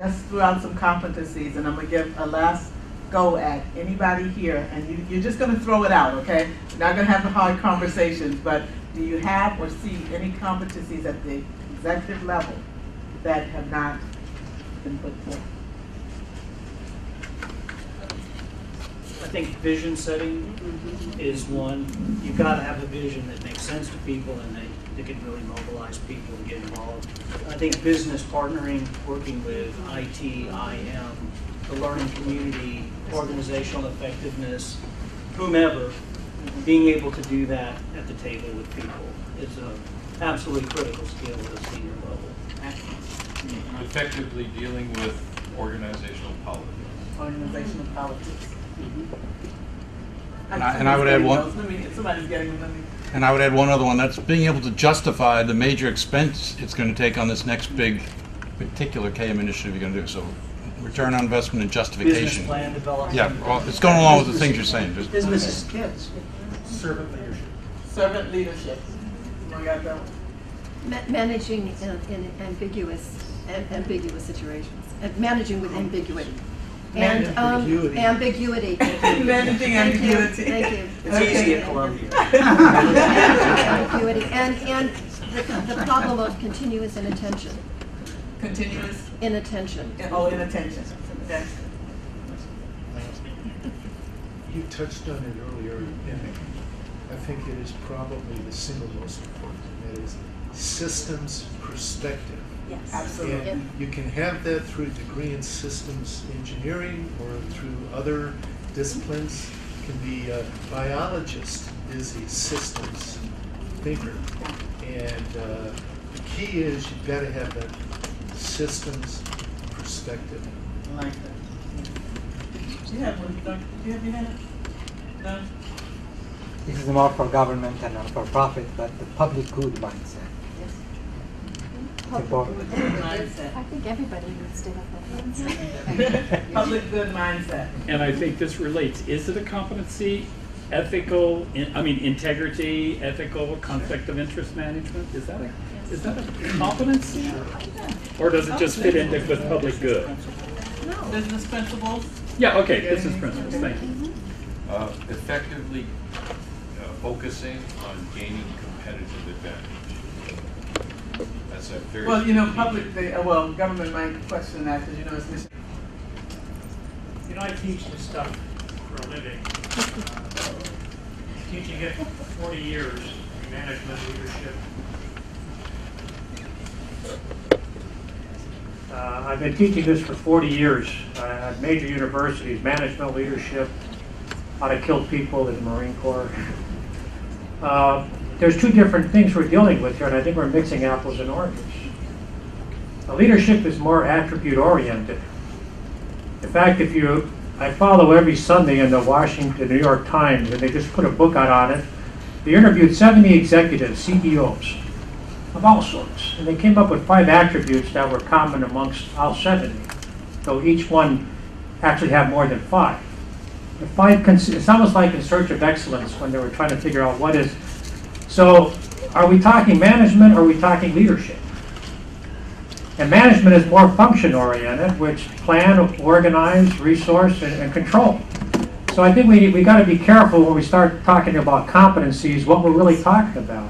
Let's throw out some competencies, and I'm going to give a last go at anybody here, and you're just going to throw it out, okay? We're not going to have the hard conversations, but do you have or see any competencies at the executive level that have not been put forth? I think vision setting is one. You've got to have a vision that makes sense to people and that can really mobilize people and get involved. I think business partnering, working with IT, IM, the learning community, organizational effectiveness, whomever, being able to do that at the table with people is an absolutely critical skill at a senior level. Effectively dealing with organizational politics. Organizational politics. And I would add one. Somebody's getting them. And I would add one other one. That's being able to justify the major expense it's going to take on this next big, particular KM initiative you're going to do. So, return on investment and justification. Business plan development. Yeah, well, it's going along with the things you're saying. Just business kids. Servant leadership. Servant leadership. You got that one? Managing in ambiguous situations. Managing with ambiguity. And ambiguity. Managing ambiguity. Thank you. It's easy at Columbia. Ambiguity. And the problem of continuous inattention. Continuous? Inattention. Oh, inattention. Okay. You touched on it earlier, and I think it is probably the single most important. That is systems perspective. Yes. Absolutely. And you can have that through a degree in systems engineering or through other disciplines. It can be a biologist is a systems thinker. And the key is you've got to have that systems perspective. I like that. Do you have one? Do you have your hand? No? This is more for government and not for profit, but the public good mindset. Mindset. I think everybody needs to have that mindset. Public good mindset. And I think this relates. Is it a competency, ethical, integrity, ethical, conflict of interest management? Is that a competency? Or does it just fit into with public good? No. Business principles? Yeah, okay, business principles, thank you. Effectively focusing on gaining competitive advantage. That's a very government might question that because it's mission. I teach this stuff for a living. Teaching it for 40 years, management leadership. I've been teaching this for 40 years at major universities, management leadership, how to kill people in the Marine Corps. There's two different things we're dealing with here, and I think we're mixing apples and oranges. Leadership is more attribute-oriented. In fact, I follow every Sunday in the New York Times, and they just put a book out on it. They interviewed 70 executives, CEOs, of all sorts, and they came up with 5 attributes that were common amongst all 70. So each one actually had more than 5. The 5, it's almost like In Search of Excellence when they were trying to figure out what is. So are we talking management or are we talking leadership? And management is more function-oriented, which plan, organize, resource, and control. So I think we got to be careful when we start talking about competencies, what we're really talking about.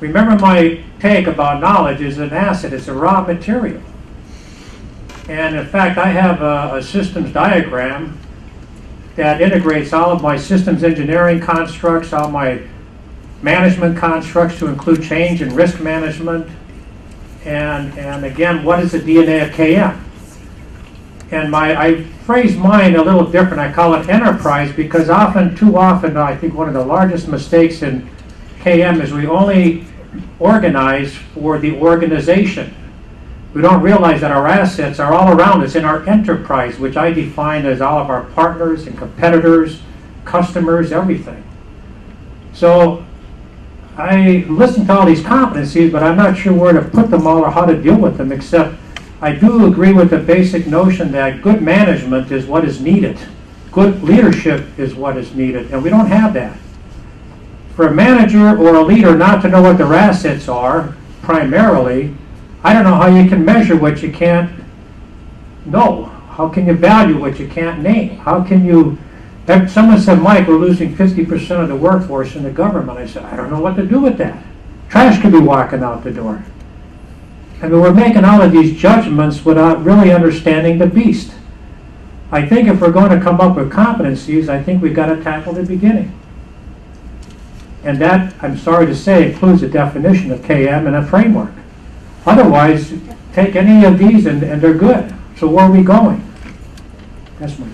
Remember my take about knowledge is an asset, it's a raw material. And in fact, I have a systems diagram that integrates all of my systems engineering constructs, all my management constructs to include change and risk management. And again, what is the DNA of KM? And I phrase mine a little different. I call it enterprise because too often, I think one of the largest mistakes in KM is we only organize for the organization. We don't realize that our assets are all around us in our enterprise, which I define as all of our partners and competitors, customers, everything. So I listen to all these competencies, but I'm not sure where to put them all or how to deal with them, except I do agree with the basic notion that good management is what is needed. Good leadership is what is needed, and we don't have that. For a manager or a leader not to know what their assets are, primarily, I don't know how you can measure what you can't No. How can you value what you can't name? How can you... Someone said, Mike, we're losing 50% of the workforce in the government. I said, I don't know what to do with that. Trash could be walking out the door. I mean, we're making all of these judgments without really understanding the beast. I think if we're going to come up with competencies, I think we've got to tackle the beginning. And that, I'm sorry to say, includes a definition of KM and a framework. Otherwise, take any of these and they're good. So where are we going? That's my